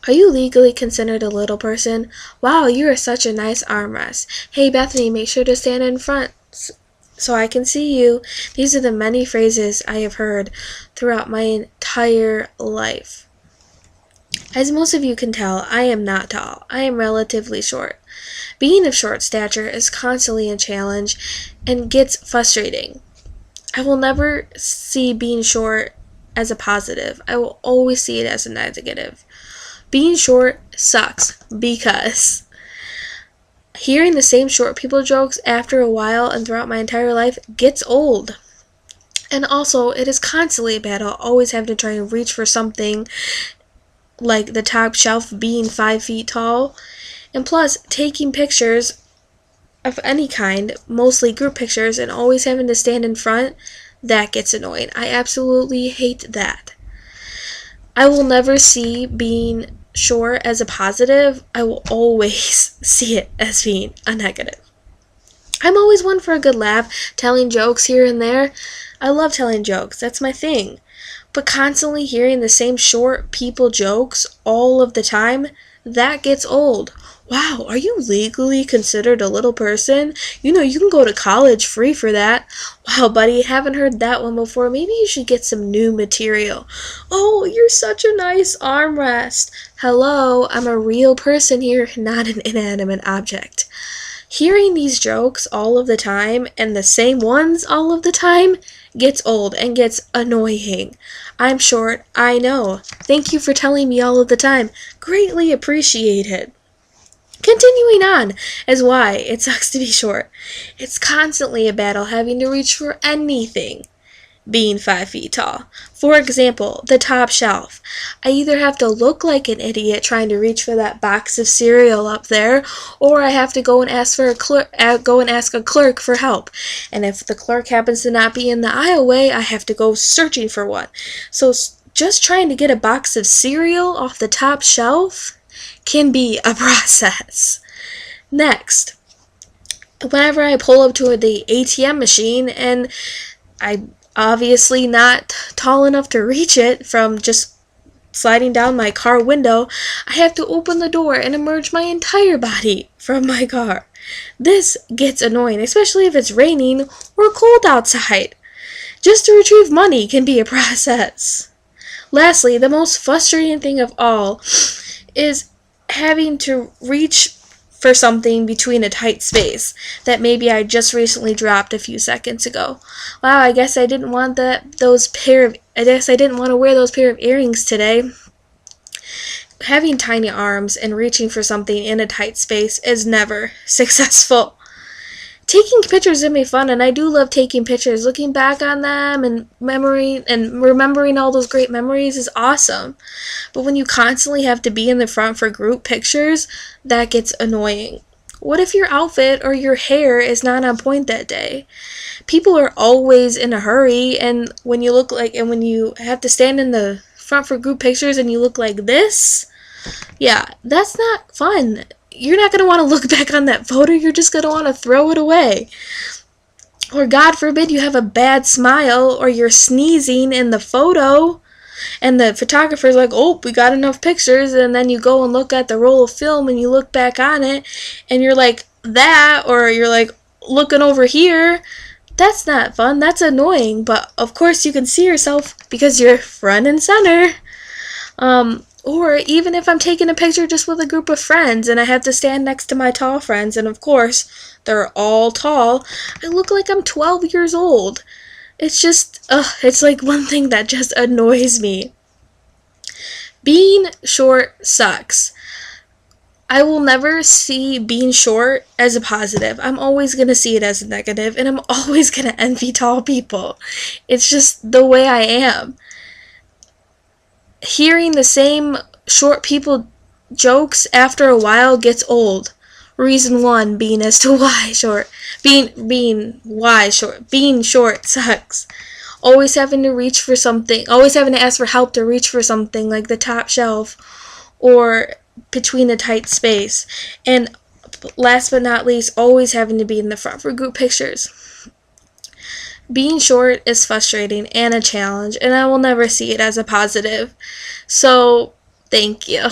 Are you legally considered a little person? Wow, you are such a nice armrest. Hey Bethany, make sure to stand in front so I can see you. These are the many phrases I have heard throughout my entire life. As most of you can tell, I am not tall. I am relatively short. Being of short stature is constantly a challenge and gets frustrating. I will never see being short as a positive. I will always see it as a negative. Being short sucks because hearing the same short people jokes after a while and throughout my entire life gets old. And also, it is constantly a battle, always having to try and reach for something like the top shelf being 5 feet tall. And plus, taking pictures of any kind, mostly group pictures, and always having to stand in front, that gets annoying. I absolutely hate that. I will never see being short as a positive. I will always see it as being a negative. I'm always one for a good laugh, telling jokes here and there. I love telling jokes, that's my thing. But constantly hearing the same short people jokes all of the time, that gets old. Wow, are you legally considered a little person? You know, you can go to college free for that. Wow, buddy, haven't heard that one before. Maybe you should get some new material. Oh, you're such a nice armrest. Hello, I'm a real person here, not an inanimate object. Hearing these jokes all of the time, and the same ones all of the time, gets old and gets annoying. I'm short, I know. Thank you for telling me all of the time. Greatly appreciated. Continuing on as why it sucks to be short. It's constantly a battle having to reach for anything being 5 feet tall. For example, the top shelf. I either have to look like an idiot trying to reach for that box of cereal up there, or I have to go and ask a clerk for help. And if the clerk happens to not be in the aisleway, I have to go searching for one. So just trying to get a box of cereal off the top shelf can be a process. Next, whenever I pull up to the ATM machine and I'm obviously not tall enough to reach it from just sliding down my car window, I have to open the door and emerge my entire body from my car. This gets annoying, especially if it's raining or cold outside. Just to retrieve money can be a process. Lastly, the most frustrating thing of all is having to reach for something between a tight space that maybe I just recently dropped a few seconds ago. Wow, I guess I didn't want to wear those pair of earrings today. Having tiny arms and reaching for something in a tight space is never successful. Taking pictures can be fun, and I do love taking pictures. Looking back on them and remembering all those great memories is awesome. But when you constantly have to be in the front for group pictures, that gets annoying. What if your outfit or your hair is not on point that day? People are always in a hurry, and when you have to stand in the front for group pictures and you look like this, yeah, that's not fun. You're not going to want to look back on that photo. You're just going to want to throw it away. Or God forbid you have a bad smile or you're sneezing in the photo and the photographer's like, oh, we got enough pictures. And then you go and look at the roll of film and you look back on it and you're like that, or you're like looking over here. That's not fun. That's annoying. But of course you can see yourself because you're front and center. Or even if I'm taking a picture just with a group of friends and I have to stand next to my tall friends, and of course, they're all tall, I look like I'm 12 years old. It's just, it's like one thing that just annoys me. Being short sucks. I will never see being short as a positive. I'm always going to see it as a negative, and I'm always going to envy tall people. It's just the way I am. Hearing the same short people jokes after a while gets old. Reason one being as to why short. Being short sucks. Always having to reach for something. Always having to ask for help to reach for something like the top shelf or between a tight space. And last but not least, always having to be in the front for group pictures. Being short is frustrating and a challenge, and I will never see it as a positive. So, thank you.